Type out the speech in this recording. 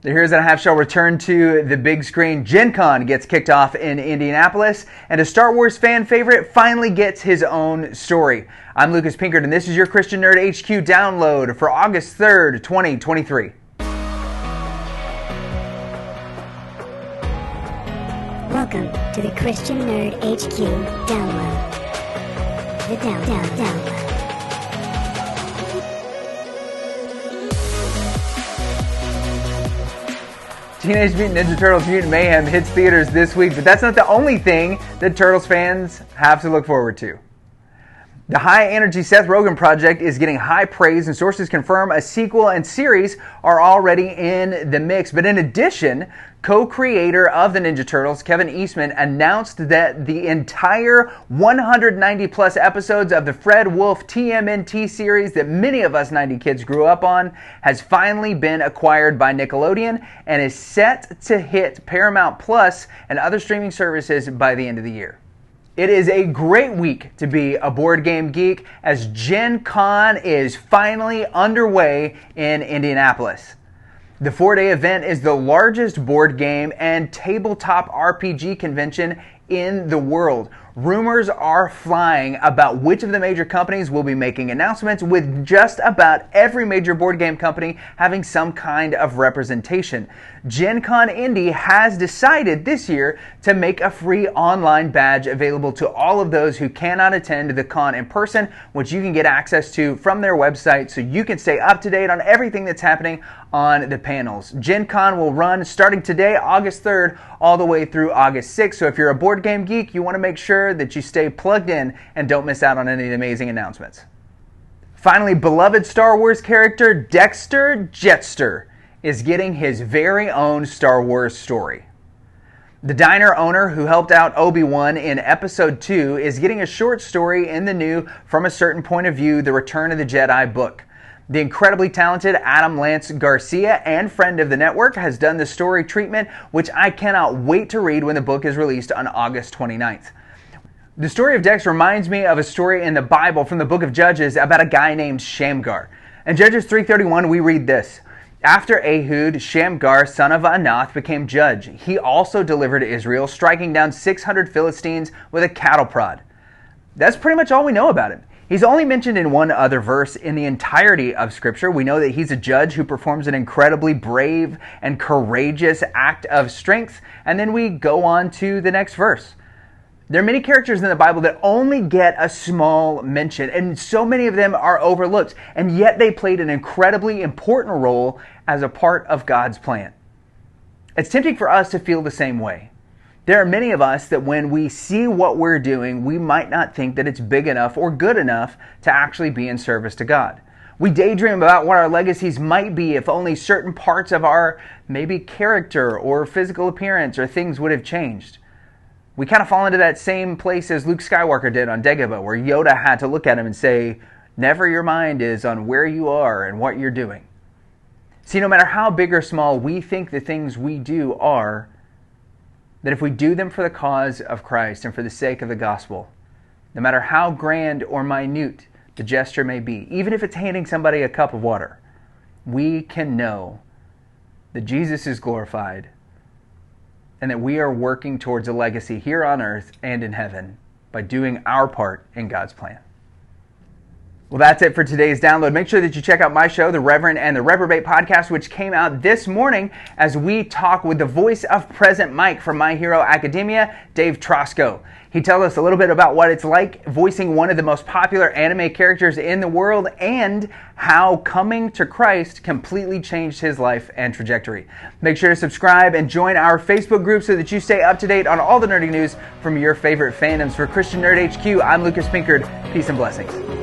The Heroes That I Have shall return to the big screen. GenCon gets kicked off in Indianapolis, and a Star Wars fan favorite finally gets his own story. I'm Lucas Pinkard, and this is your Christian Nerd HQ download for August 3rd, 2023. Welcome to the Christian Nerd HQ download. The download. Teenage Mutant Ninja Turtles Mutant Mayhem hits theaters this week, but that's not the only thing that Turtles fans have to look forward to. The high-energy Seth Rogen project is getting high praise, and sources confirm a sequel and series are already in the mix. But in addition, co-creator of the Ninja Turtles, Kevin Eastman, announced that the entire 190-plus episodes of the Fred Wolf TMNT series that many of us 90 kids grew up on has finally been acquired by Nickelodeon and is set to hit Paramount Plus and other streaming services by the end of the year. It is a great week to be a board game geek as GenCon is finally underway in Indianapolis. The 4-day event is the largest board game and tabletop RPG convention in the world. Rumors are flying about which of the major companies will be making announcements, with just about every major board game company having some kind of representation. GenCon Indy has decided this year to make a free online badge available to all of those who cannot attend the con in person, which you can get access to from their website so you can stay up to date on everything that's happening on the panels. GenCon will run starting today, August 3rd, all the way through August 6th. So if you're a board game geek, you want to make sure that you stay plugged in and don't miss out on any of the amazing announcements. Finally, beloved Star Wars character Dexter Jettster is getting his very own Star Wars story. The diner owner who helped out Obi-Wan in Episode 2 is getting a short story in the new From a Certain Point of View, The Return of the Jedi book. The incredibly talented Adam Lance Garcia and friend of the network has done the story treatment, which I cannot wait to read when the book is released on August 29th. The story of Dex reminds me of a story in the Bible from the book of Judges about a guy named Shamgar. In Judges 3:31, we read this: After Ehud, Shamgar, son of Anath, became judge. He also delivered Israel, striking down 600 Philistines with a cattle prod. That's pretty much all we know about him. He's only mentioned in one other verse in the entirety of Scripture. We know that he's a judge who performs an incredibly brave and courageous act of strength, and then we go on to the next verse. There are many characters in the Bible that only get a small mention, and so many of them are overlooked, and yet they played an incredibly important role as a part of God's plan. It's tempting for us to feel the same way. There are many of us that when we see what we're doing, we might not think that it's big enough or good enough to actually be in service to God. We daydream about what our legacies might be if only certain parts of our maybe character or physical appearance or things would have changed. We kind of fall into that same place as Luke Skywalker did on Dagobah, where Yoda had to look at him and say, "Never your mind is on where you are and what you're doing." See, no matter how big or small we think the things we do are, that if we do them for the cause of Christ and for the sake of the gospel, no matter how grand or minute the gesture may be, even if it's handing somebody a cup of water, we can know that Jesus is glorified and that we are working towards a legacy here on earth and in heaven by doing our part in God's plan. Well, that's it for today's download. Make sure that you check out my show, The Reverend and the Reprobate Podcast, which came out this morning as we talk with the voice of Present Mike from My Hero Academia, Dave Trosco. He tells us a little bit about what it's like voicing one of the most popular anime characters in the world and how coming to Christ completely changed his life and trajectory. Make sure to subscribe and join our Facebook group so that you stay up to date on all the nerdy news from your favorite fandoms. For Christian Nerd HQ, I'm Lucas Pinkard. Peace and blessings.